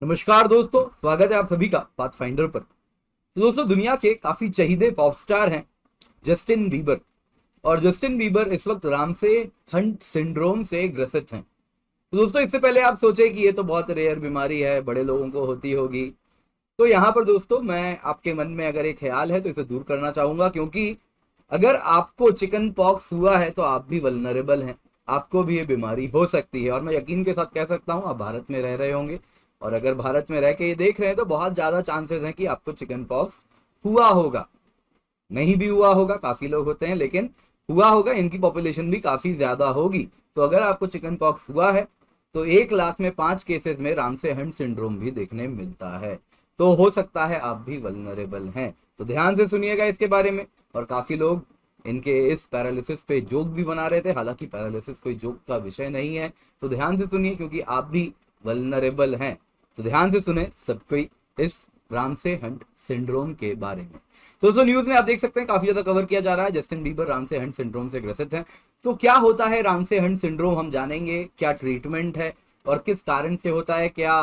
नमस्कार दोस्तों, स्वागत है आप सभी का पाथफाइंडर पर। तो दोस्तों, दुनिया के काफी चहीदे पॉप स्टार हैं जस्टिन बीबर। और जस्टिन बीबर इस वक्त रामसे हंट सिंड्रोम से ग्रसित हैं। तो दोस्तों, इससे पहले आप सोचे कि ये तो बहुत रेयर बीमारी है, बड़े लोगों को होती होगी। तो यहाँ पर दोस्तों, मैं आपके मन में अगर एक ख्याल है तो इसे दूर करना चाहूंगा, क्योंकि अगर आपको चिकन पॉक्स हुआ है तो आप भी वल्नरेबल हैं, आपको भी ये बीमारी हो सकती है। और मैं यकीन के साथ कह सकता हूँ, आप भारत में रह रहे होंगे, और अगर भारत में रह के ये देख रहे हैं तो बहुत ज्यादा चांसेस हैं कि आपको चिकन पॉक्स हुआ होगा। नहीं भी हुआ होगा, काफी लोग होते हैं, लेकिन हुआ होगा, इनकी पॉपुलेशन भी काफी ज्यादा होगी। तो अगर आपको चिकन पॉक्स हुआ है तो 1 लाख में 5 केसेस में रामसे हंट सिंड्रोम भी देखने मिलता है। तो हो सकता है आप भी वल्नरेबल हैं। तो ध्यान से सुनिएगा इसके बारे में। और काफी लोग इनके इस पैरालिसिस पे जोक भी बना रहे थे, हालांकि पैरालिसिस कोई जोक का विषय नहीं है। तो ध्यान से सुनिए, क्योंकि आप भी वल्नरेबल हैं। तो ध्यान से सुने सब कोई इस रामसे हंट सिंड्रोम के बारे में। तो दोस्तों, न्यूज में आप देख सकते हैं काफी ज्यादा कवर किया जा रहा है, Justin Bieber Ramsay Hunt syndrome से ग्रसित हैं। तो क्या होता है रामसे हंट सिंड्रोम, हम जानेंगे। क्या ट्रीटमेंट है और किस कारण से होता है, क्या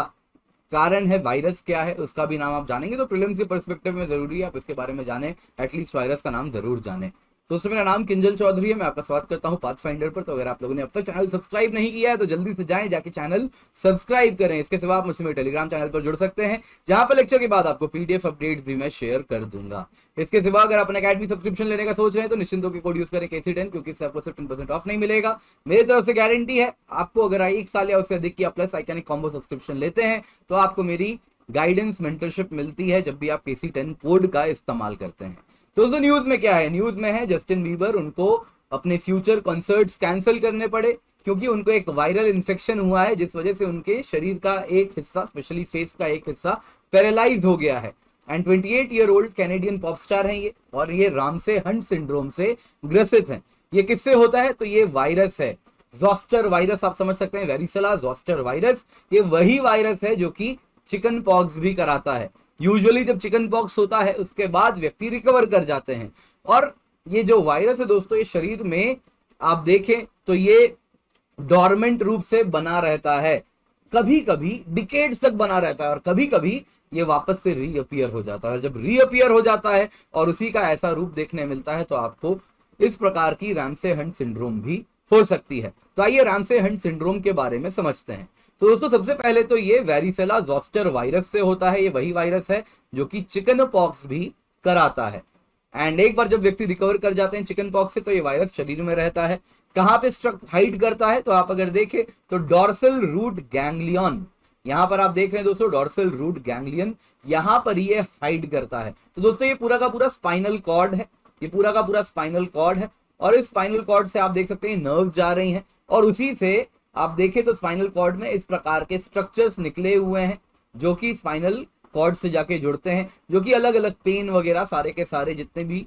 कारण है, वायरस क्या है, उसका भी नाम आप जानेंगे। तो प्रीलिम्स के पर्सपेक्टिव में जरूरी है आप इसके बारे में जाने, एटलीस्ट वायरस का नाम जरूर जाने। तो दोस्तों, मेरा नाम किंजल चौधरी है, मैं आपका स्वागत करता हूं पाथफाइंडर पर। तो अगर आप लोगों ने अब तक चैनल सब्सक्राइब नहीं किया है तो जल्दी से जाएं, जाके चैनल सब्सक्राइब करें। इसके सिवा आप मुझसे मेरे टेलीग्राम चैनल पर जुड़ सकते हैं, जहां पर लेक्चर के बाद आपको पीडीएफ अपडेट्स भी मैं शेयर कर दूंगा। इसके सिवा अगर आप अकेडमी सब्सक्रिप्शन लेने का सोच रहे हैं तो निश्चिंत होकर कोड यूज करें KC10, क्योंकि इससे आपको सिर्फ 10% ऑफ नहीं मिलेगा। मेरी तरफ से गारंटी है, आपको अगर 1 साल या उससे अधिक की प्लस आइकॉनिक कॉम्बो सब्सक्रिप्शन लेते हैं तो आपको मेरी गाइडेंस मेंटरशिप मिलती है जब भी आप KC10 कोड का इस्तेमाल करते हैं। तो दोस्तों, न्यूज में क्या है, न्यूज में है जस्टिन बीबर, उनको अपने फ्यूचर कॉन्सर्ट्स कैंसिल करने पड़े, क्योंकि उनको एक वायरल इन्फेक्शन हुआ है, जिस वजह से उनके शरीर का एक हिस्सा, स्पेशली फेस का एक हिस्सा पैरालाइज हो गया है। And 28-year-old Canadian pop star हैं ये, और ये रामसे हंट सिंड्रोम से ग्रसित हैं। ये किससे होता है, तो ये वायरस है, जोस्टर वायरस, आप समझ सकते हैं, वेरिसेला जोस्टर वायरस। ये वही वायरस है जो कि चिकन पॉक्स भी कराता है। यूजुअली जब चिकन पॉक्स होता है उसके बाद व्यक्ति रिकवर कर जाते हैं। और ये जो वायरस है दोस्तों, ये शरीर में आप देखें तो ये डोरमेंट रूप से बना रहता है, कभी कभी डिकेड्स तक बना रहता है, और कभी कभी ये वापस से रीअपियर हो जाता है। जब रीअपियर हो जाता है और उसी का ऐसा रूप देखने मिलता है तो आपको इस प्रकार की रामसे हंट सिंड्रोम भी हो सकती है। तो आइए रामसे हंट सिंड्रोम के बारे में समझते हैं। तो दोस्तों, सबसे पहले तो ये वेरिसेला जोस्टर वायरस से होता है। ये वही वायरस है जो कि चिकन पॉक्स भी कराता है। एंड एक बार जब व्यक्ति रिकवर कर जाते हैं चिकन पॉक्स से तो ये वायरस शरीर में रहता है। कहां पे हाइड करता है, तो आप अगर देखें तो डॉर्सल रूट गैंग्लियन, यहां पर आप देख रहे हैं दोस्तों, डॉर्सल रूट गैंग्लियन, यहां पर ये हाइड करता है। तो दोस्तों, ये पूरा का पूरा स्पाइनल कॉर्ड है, ये पूरा का पूरा स्पाइनल कॉर्ड है। और इस स्पाइनल कॉर्ड से आप देख सकते हैं नर्व जा रही हैं, और उसी से आप देखें तो स्पाइनल कॉर्ड में इस प्रकार के स्ट्रक्चर्स निकले हुए हैं जो कि स्पाइनल कॉर्ड से जाके जुड़ते हैं, जो कि अलग अलग पेन वगैरह, सारे के सारे जितने भी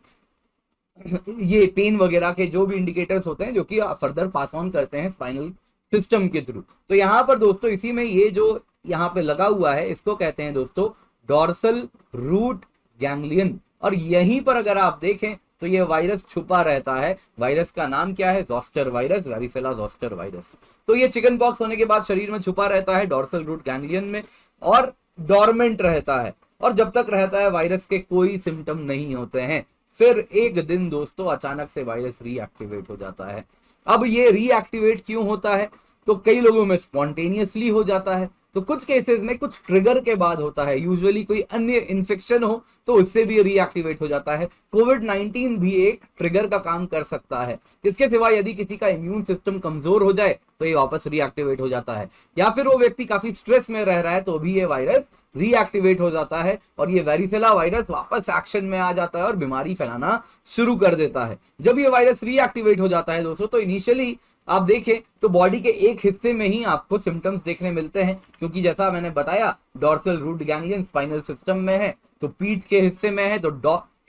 ये पेन वगैरह के जो भी इंडिकेटर्स होते हैं, जो कि फर्दर पास ऑन करते हैं स्पाइनल सिस्टम के थ्रू। तो यहाँ पर दोस्तों, इसी में ये जो यहाँ पे लगा हुआ है इसको कहते हैं दोस्तों डॉर्सल रूट गैंग्लियन। और यहीं पर अगर आप देखें तो ये वायरस छुपा रहता है। वायरस का नाम क्या है, zoster virus, varicella zoster virus. तो ये चिकन पॉक्स होने के बाद शरीर में छुपा रहता है डॉर्सल रूट गैंग्लियन में, और डोरमेंट रहता है। और जब तक रहता है वायरस के कोई सिम्टम नहीं होते हैं। फिर एक दिन दोस्तों अचानक से वायरस रीएक्टिवेट हो जाता है। अब ये रीएक्टिवेट क्यों होता है, तो कई लोगों में स्पॉन्टेनियसली हो जाता है, तो कुछ केसेस में कुछ ट्रिगर के बाद होता है। यूजुअली कोई अन्य इन्फेक्शन हो तो उससे भी रीएक्टिवेट हो जाता है। कोविड-19 भी एक ट्रिगर का काम कर सकता है। इसके सिवा यदि किसी का इम्यून सिस्टम कमजोर हो जाए तो ये वापस रीएक्टिवेट हो जाता है, या फिर वो व्यक्ति काफी स्ट्रेस में रह रहा है तो भी ये वायरस रीएक्टिवेट हो जाता है, और ये वेरिसेला वायरस वापस एक्शन में आ जाता है और बीमारी फैलाना शुरू कर देता है। जब ये वायरस रीएक्टिवेट हो जाता है दोस्तों, तो इनिशियली आप देखें तो बॉडी के एक हिस्से में ही आपको सिम्टम्स देखने मिलते हैं, क्योंकि जैसा मैंने बताया dorsal root ganglion spinal system में है, तो पीठ के हिस्से में है, तो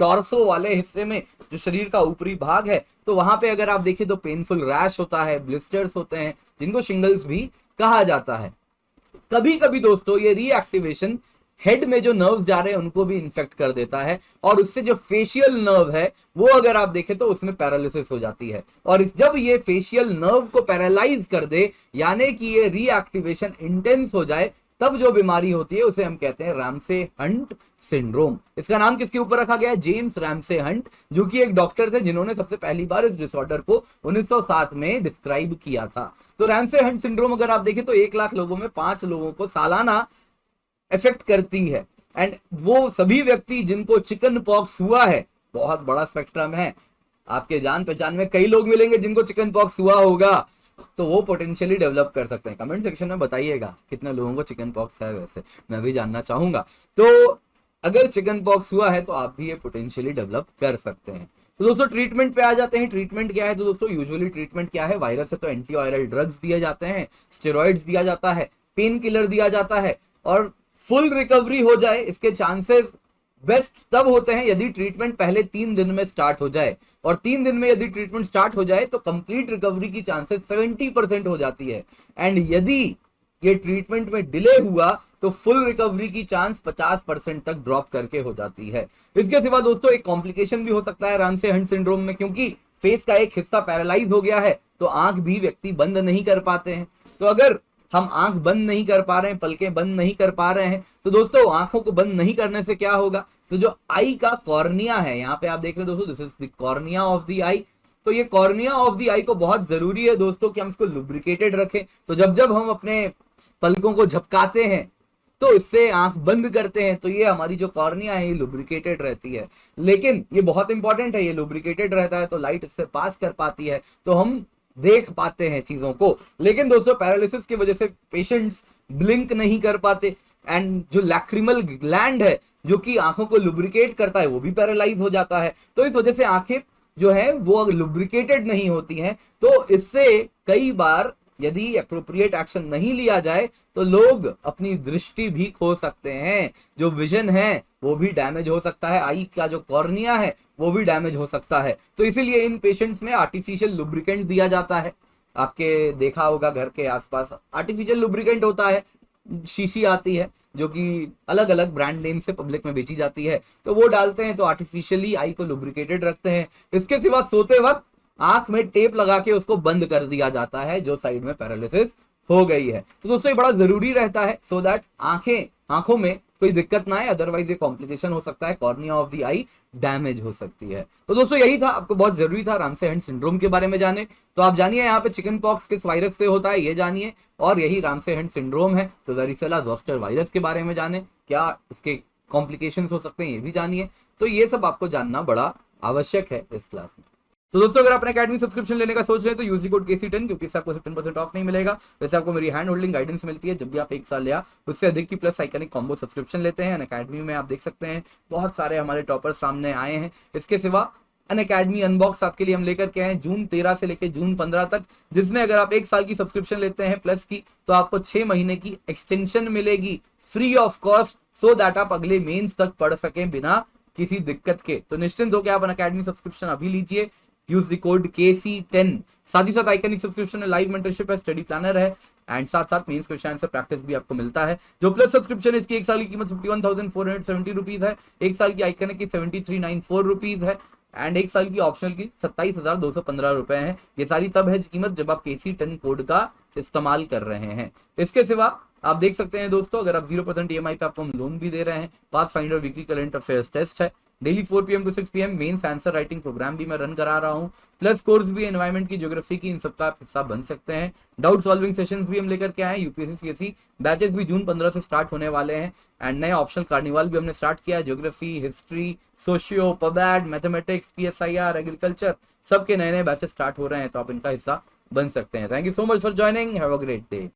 टॉर्सो वाले हिस्से में जो शरीर का ऊपरी भाग है, तो वहां पे अगर आप देखें तो पेनफुल रैश होता है, ब्लिस्टर्स होते हैं, जिनको शिंगल्स भी कहा जाता है। कभी कभी दोस्तों ये रीएक्टिवेशन हेड में जो नर्व्स जा रहे हैं उनको भी इन्फेक्ट कर देता है, और उससे जो फेशियल नर्व है वो अगर आप देखें तो उसमें पैरालिसिस हो जाती है। और जब ये फेशियल नर्व को पैरालाइज कर दे, यानी कि ये रीएक्टिवेशन इंटेंस हो जाए, तब जो बीमारी होती है उसे हम कहते हैं रामसे हंट सिंड्रोम। इसका नाम किसके ऊपर रखा गया है? जेम्स रामसे हंट, जो कि एक डॉक्टर थे जिन्होंने सबसे पहली बार इस डिसऑर्डर को 1907 में डिस्क्राइब किया था। तो रामसे हंट सिंड्रोम अगर आप देखें तो 1 लाख लोगों में 5 लोगों को सालाना इफेक्ट करती है। एंड वो सभी व्यक्ति जिनको चिकन पॉक्स हुआ है, बहुत बड़ा स्पेक्ट्रम है, आपके जान पहचान में कई लोग मिलेंगे जिनको चिकन पॉक्स हुआ होगा, तो वो पोटेंशियली डेवलप कर सकते हैं। कमेंट सेक्शन में बताइएगा कितने लोगों को चिकन पॉक्स है, वैसे मैं भी जानना चाहूंगा। तो अगर चिकन पॉक्स हुआ है तो आप भी ये पोटेंशियली डेवलप कर सकते हैं। तो दोस्तों ट्रीटमेंट पे आ जाते हैं। ट्रीटमेंट क्या है? तो दोस्तों यूजुअली ट्रीटमेंट क्या है? वायरस है तो एंटीवायरल ड्रग्स दिए जाते हैं, स्टेरॉइड्स दिया जाता है, पेन किलर दिया जाता है, और फुल रिकवरी हो जाए इसके चांसेस बेस्ट तब होते हैं यदि ट्रीटमेंट पहले 3 दिन में स्टार्ट हो जाए, और 3 दिन में यदि ट्रीटमेंट स्टार्ट हो जाए तो कंप्लीट रिकवरी की चांसेस 70% हो जाती है। एंड यदि ये ट्रीटमेंट में डिले हुआ तो फुल रिकवरी की चांस 50% तक ड्रॉप करके हो जाती है। इसके सिवा दोस्तों एक कॉम्प्लिकेशन भी हो सकता है रामसे हंट सिंड्रोम में, क्योंकि फेस का एक हिस्सा पैरालाइज हो गया है तो आंख भी व्यक्ति बंद नहीं कर पाते हैं। तो अगर हम आंख बंद नहीं कर पा रहे हैं, पलकें बंद नहीं कर पा रहे हैं, तो दोस्तों आंखों को बंद नहीं करने से क्या होगा? तो जो आई का कॉर्निया है, यहाँ पे आप देख रहे हैं दोस्तों, this is the cornea of the eye. तो ये कॉर्निया ऑफ द आई को बहुत जरूरी है दोस्तों कि हम इसको लुब्रिकेटेड रखें। तो जब जब हम अपने पलकों को झपकाते हैं तो इससे आंख बंद करते हैं, तो ये हमारी जो कॉर्निया है ये लुब्रिकेटेड रहती है। लेकिन ये बहुत इंपॉर्टेंट है, ये लुब्रिकेटेड रहता है तो लाइट इससे पास कर पाती है, तो हम देख पाते हैं चीजों को। लेकिन दोस्तों पैरालिसिस की वजह से पेशेंट्स ब्लिंक नहीं कर पाते, एंड जो लैक्रिमल ग्लैंड है जो कि आंखों को लुब्रिकेट करता है वो भी पैरालाइज हो जाता है। तो इस वजह से आंखें जो है वो लुब्रिकेटेड नहीं होती हैं। तो इससे कई बार यदि एप्रोप्रिएट एक्शन नहीं लिया जाए तो लोग अपनी दृष्टि भी खो सकते हैं, जो विजन है वो भी डैमेज हो सकता है, आई का जो कॉर्निया है वो भी डैमेज हो सकता है। तो इसीलिए इन पेशेंट्स में आर्टिफिशियल लुब्रिकेंट दिया जाता है। आपके देखा होगा घर के आसपास आर्टिफिशियल लुब्रिकेंट होता है, शीशी आती है जो कि अलग अलग ब्रांड नेम से पब्लिक में बेची जाती है, तो वो डालते हैं, तो आर्टिफिशियली आई को लुब्रिकेटेड रखते हैं। इसके सिवा सोते वक्त आंख में टेप लगा के उसको बंद कर दिया जाता है जो साइड में पैरालिसिस हो गई है। तो दोस्तों ये बड़ा जरूरी रहता है सो दैट आंखों में कोई दिक्कत ना आए, अदरवाइज ये कॉम्प्लिकेशन हो सकता है, cornea of the I damage हो सकती है। तो दोस्तों यही था, आपको बहुत जरूरी था रामसे हंट सिंड्रोम के बारे में जाने। तो आप जानिए यहाँ पे चिकन पॉक्स किस वायरस से होता है ये जानिए, और यही रामसे हंट सिंड्रोम है तो वारिसेला जोस्टर वायरस के बारे में जाने, क्या इसके कॉम्प्लिकेशंस हो सकते हैं ये भी जानिए। तो ये सब आपको जानना बड़ा आवश्यक है इस क्लास में। तो दोस्तों अगर अपने अकेडमी सब्सक्रिप्शन लेने का सोच रहे हैं तो यूज कोड KC10, क्योंकि इससे आपको 15% ऑफ नहीं मिलेगा। वैसे आपको मेरी हैंड होल्डिंग गाइडेंस मिलती है जब भी आप 1 साल या उससे अधिक की प्लस आइकनिक कॉम्बो सब्सक्रिप्शन लेते हैं। अकेडमी में आप देख सकते हैं बहुत सारे हमारे टॉपर्स सामने आए हैं। इसके सिवा अनअकैडमी अनबॉक्स आपके लिए हम लेकर के आए जून 13 से लेकर जून 15 तक, जिसमें अगर आप 1 साल की सब्सक्रिप्शन लेते हैं प्लस की तो आपको 6 महीने की एक्सटेंशन मिलेगी free of cost, so that आप अगले मेंस तक पढ़ सकें बिना किसी दिक्कत के। तो निश्चिंत होकर आप अनअकैडमी सब्सक्रिप्शन अभी लीजिए, यूज द कोड KC10। साथ ही साथ आइकनिक सब्सक्रिप्शन है, लाइव मेंटरशिप है, स्टडी प्लानर है, एंड साथ साथ मेंस क्वेश्चन आंसर प्रैक्टिस भी आपको मिलता है। जो प्लस सब्सक्रिप्शन है इसकी 1 साल की कीमत 51,470 रुपीज है, 1 साल की आइकनिक की 7394 रुपीज है, एंड 1 साल की ऑप्शनल की 27,215 रुपए है। ये सारी तब है कीमत जब आप KC10 कोड का इस्तेमाल कर रहे हैं। इसके सिवा आप देख सकते हैं दोस्तों अगर आप 0% EMI पे आपको हम लोन भी दे रहे हैं, Pathfinder weekly current affairs test है, daily 4 PM to 6 PM mains answer writing programme भी मैं रन करा रहा हूँ, प्लस कोर्स भी एनवायरमेंट की, ज्योग्राफी की, इन सबका आप हिस्सा बन सकते हैं। डाउट सॉल्विंग सेशंस भी हम लेकर के आए हैं, UPSC CSE बैचेस भी जून 15 से स्टार्ट होने वाले हैं, एंड नए ऑप्शनल कार्निवाल भी हमने स्टार्ट किया है, geography, history, socio, pub ad, mathematics, PSIR, agriculture, सबके नए नए बैचेस स्टार्ट हो रहे हैं, तो आप इनका हिस्सा बन सकते हैं। Thank you so much for joining, have a great day.